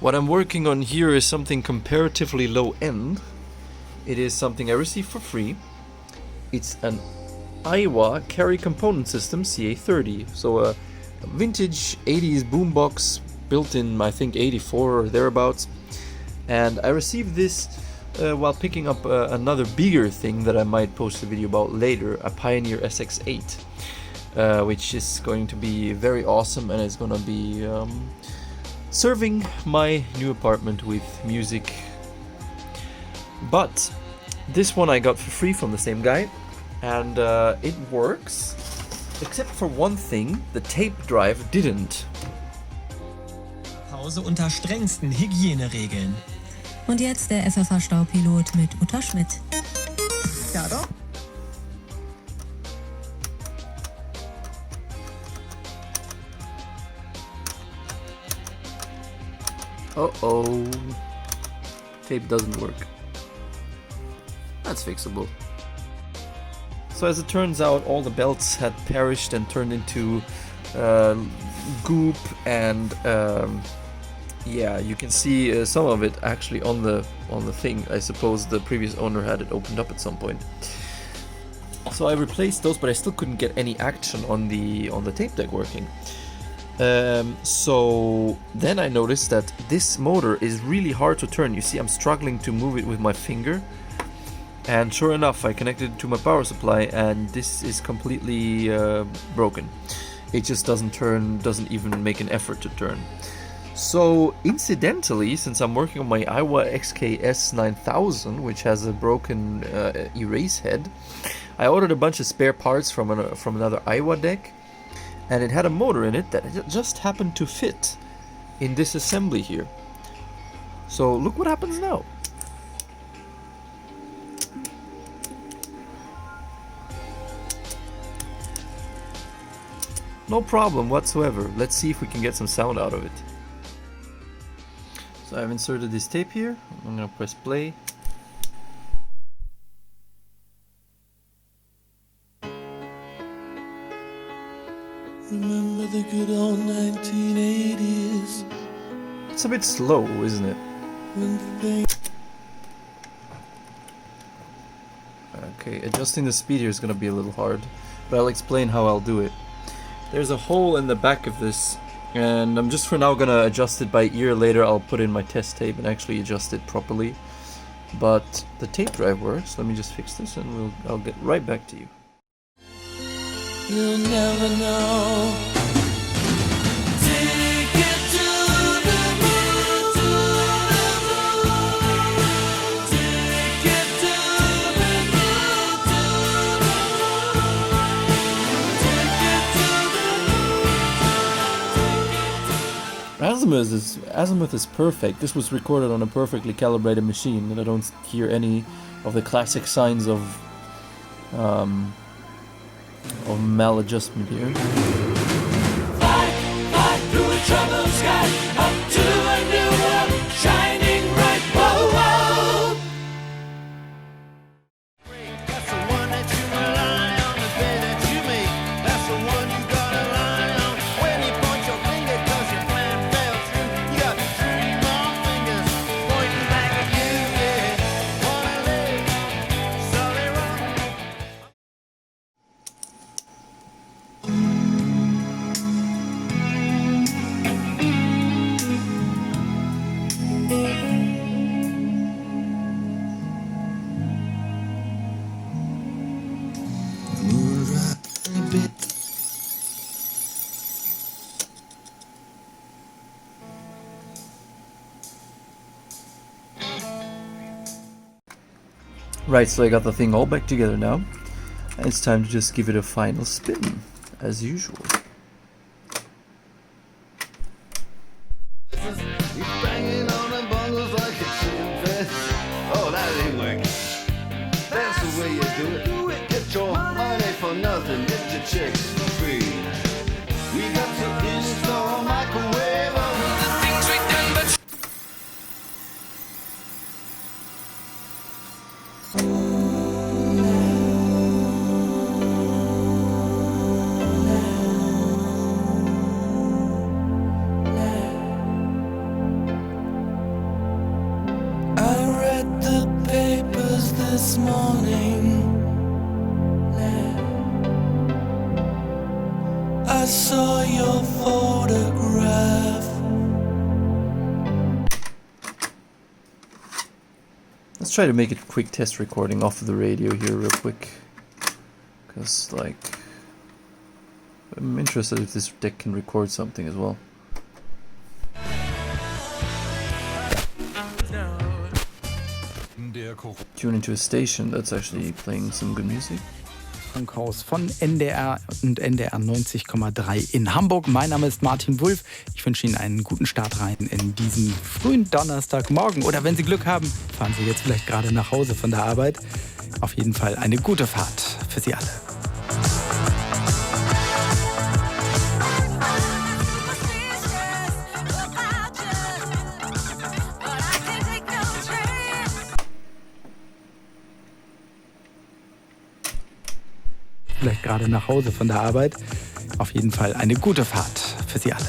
What I'm working on here is something comparatively low end. It is something I received for free. It's an AIWA carry component system CA30. So a vintage 80s boombox built in, I think, 84 or thereabouts. And I received this while picking up another bigger thing that I might post a video about later, a Pioneer SX8, which is going to be very awesome, and it's going to be serving my new apartment with music. But this one I got for free from the same guy, and it works, except for one thing: the tape drive didn't. Pause unter strengsten Hygieneregeln. Und jetzt der FFH-Staupilot mit Uta Schmidt. Ja, doch. Uh-oh. Tape doesn't work. That's fixable. So as it turns out, all the belts had perished and turned into goop, and yeah, you can see some of it actually on the thing. I suppose the previous owner had it opened up at some point. So I replaced those, but I still couldn't get any action on the tape deck working. So then I noticed that this motor is really hard to turn. You see, I'm struggling to move it with my finger, and sure enough, I connected it to my power supply, and this is completely broken. It just doesn't turn, doesn't even make an effort to turn. So incidentally, since I'm working on my AIWA XKS9000, which has a broken erase head, I ordered a bunch of spare parts from another AIWA deck, and it had a motor in it that just happened to fit in this assembly here. So look what happens now. No problem whatsoever. Let's see if we can get some sound out of it. So I've inserted this tape here. I'm gonna press play. Remember the good old 1980s. It's a bit slow, isn't it? Okay, adjusting the speed here is gonna be a little hard, but I'll explain how I'll do it. There's a hole in the back of this, and I'm just for now gonna adjust it by ear. Later I'll put in my test tape and actually adjust it properly. But the tape drive works. Let me just fix this and I'll get right back to you. You'll never know. Take it to the moon, to the moon. Take it to the moon, to the moon. Take it to the moon. Azimuth is perfect. This was recorded on a perfectly calibrated machine, and I don't hear any of the classic signs of maladjustment here. Fly, fly through a troubled sky, up to a new world, shining bright. Whoa, whoa. That's the one that you rely on, the day that you make. That's the one you gotta rely on. When you point your finger 'cause your plan fell through, you got 3 more fingers pointing back at you. Yeah, wanna live, so they run. Right, so I got the thing all back together now, and it's time to just give it a final spin, as usual. He's banging on the bongos like a chimpanzee. Oh, that ain't working. That's the way you do it. Get your money for nothing, get your chicks for free. We got to install a microwave oven. The things we done, but this morning. I saw your photograph. Let's try to make a quick test recording off of the radio here real quick. Because, like, I'm interested if this deck can record something as well. Tune into a station that's actually playing some good music. Funkhaus von NDR und NDR 90,3 in Hamburg. Mein Name ist Martin Wulff. Ich wünsche Ihnen einen guten Start rein in diesen frühen Donnerstagmorgen. Oder wenn Sie Glück haben, fahren Sie jetzt vielleicht gerade nach Hause von der Arbeit. Auf jeden Fall eine gute Fahrt für Sie alle. Vielleicht gerade nach Hause von der Arbeit. Auf jeden Fall eine gute Fahrt für Sie alle.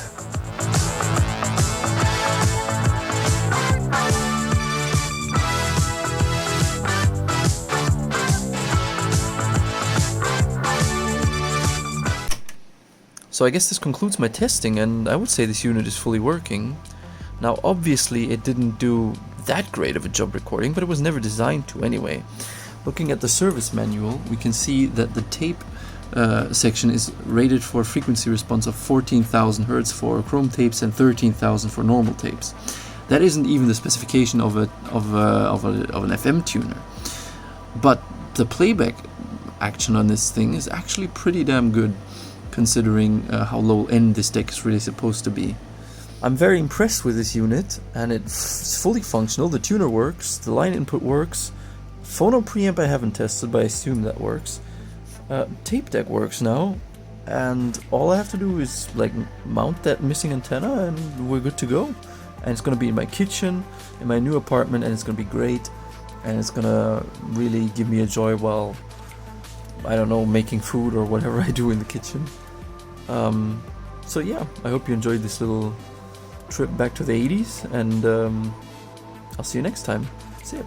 So I guess this concludes my testing, and I would say this unit is fully working. Now obviously it didn't do that great of a job recording, but it was never designed to anyway. Looking at the service manual, we can see that the tape section is rated for frequency response of 14,000 Hz for chrome tapes and 13,000 for normal tapes. That isn't even the specification of an FM tuner. But the playback action on this thing is actually pretty damn good, considering how low end this deck is really supposed to be. I'm very impressed with this unit, and it's fully functional. The tuner works, the line input works. Phono preamp I haven't tested, but I assume that works. Tape deck works now, and all I have to do is like mount that missing antenna and we're good to go. And it's gonna be in my kitchen, in my new apartment, and it's gonna be great. And it's gonna really give me a joy while, I don't know, making food or whatever I do in the kitchen. So yeah, I hope you enjoyed this little trip back to the 80s, and I'll see you next time. See ya.